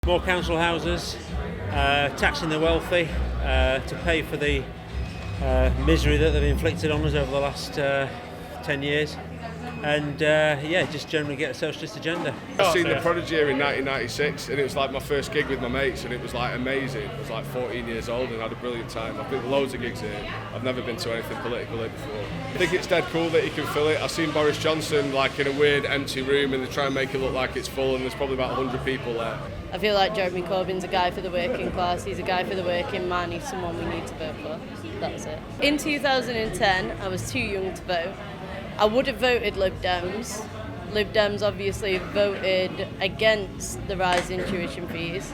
More council houses, taxing the wealthy to pay for the misery that they've inflicted on us over the last 10 years. And just generally get a socialist agenda. I seen The Prodigy here in 1996 and it was like my first gig with my mates and it was like amazing. I was like 14 years old and had a brilliant time. I've been to loads of gigs here. I've never been to anything political here before. I think it's dead cool that he can fill it. I've seen Boris Johnson like in a weird empty room and they try and make it look like it's full and there's probably about 100 people there. I feel like Jeremy Corbyn's a guy for the working class. He's a guy for the working man. He's someone we need to vote for. That's it. In 2010, I was too young to vote. I would have voted Lib Dems. Lib Dems obviously voted against the rise in tuition fees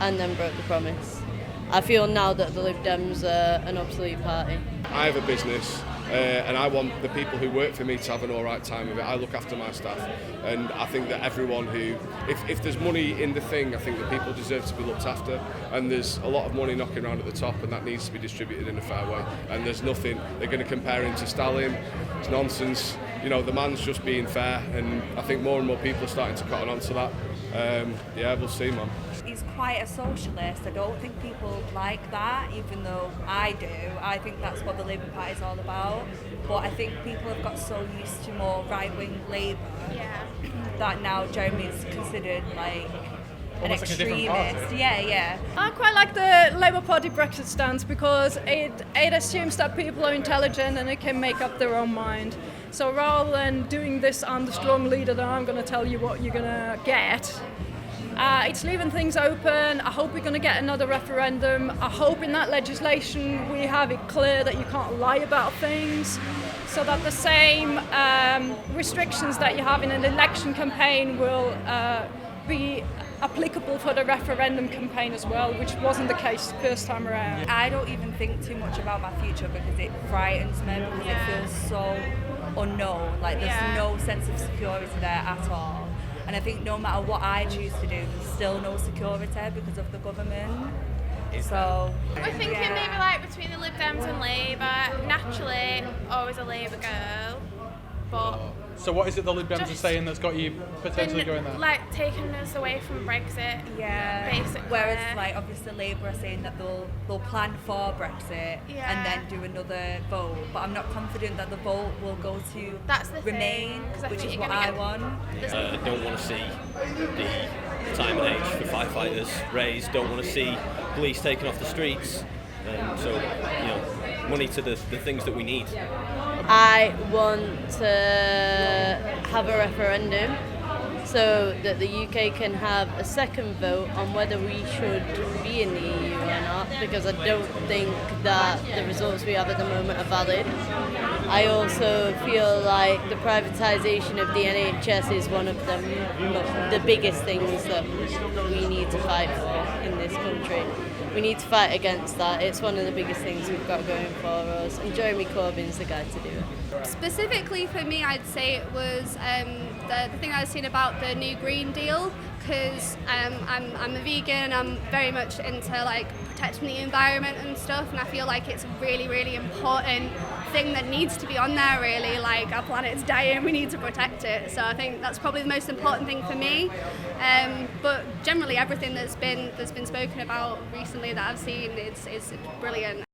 and then broke the promise. I feel now that the Lib Dems are an obsolete party. I have a business and I want the people who work for me to have an alright time with it. I look after my staff and I think that everyone who, if there's money in the thing, I think that people deserve to be looked after, and there's a lot of money knocking around at the top and that needs to be distributed in a fair way, and there's nothing, they're going to compare him to Stalin, it's nonsense, you know, the man's just being fair, and I think more and more people are starting to cotton on to that. We'll see, man. He's quite a socialist. I don't think people like that, even though I do. I think that's what the Labour Party is all about. But I think people have got so used to more right-wing Labour that now Jeremy's considered like an extremist. Yeah. I quite like the Labour Party Brexit stance because it assumes that people are intelligent and they can make up their own mind. So rather than doing this I'm the strong leader that I'm going to tell you what you're going to get, it's leaving things open. I hope we're going to get another referendum. I hope in that legislation we have it clear that you can't lie about things, so that the same restrictions that you have in an election campaign will be applicable for the referendum campaign as well, which wasn't the case the first time around. I don't even think too much about my future because it frightens me, because it feels so unknown. Like there's no sense of security there at all. And I think no matter what I choose to do, there's still no security because of the government. So we're thinking maybe like between the Lib Dems and Labour. Naturally, always a Labour girl, but. So what is it the Lib Dems are saying that's got you potentially going there? Like taking us away from Brexit. Yeah. Basically. Whereas like obviously Labour are saying that they'll plan for Brexit and then do another vote. But I'm not confident that the vote will go to Remain, which is what I want. I don't want to see the retirement age for firefighters raised. Don't want to see police taken off the streets. Money to the things that we need. I want to have a referendum so that the UK can have a second vote on whether we should be in the EU or not, because I don't think that the results we have at the moment are valid. I also feel like the privatisation of the NHS is one of the biggest things that we need to fight for in this country. We need to fight against that. It's one of the biggest things we've got going for us, and Jeremy Corbyn's the guy to do it. Specifically for me, I'd say it was the thing I was saying about the new Green Deal, because I'm a vegan and I'm very much into like protecting the environment and stuff, and I feel like it's a really, really important thing that needs to be on there really. Like our planet's dying, we need to protect it, so I think that's probably the most important thing for me. But generally everything that's been spoken about recently that I've seen, it's brilliant.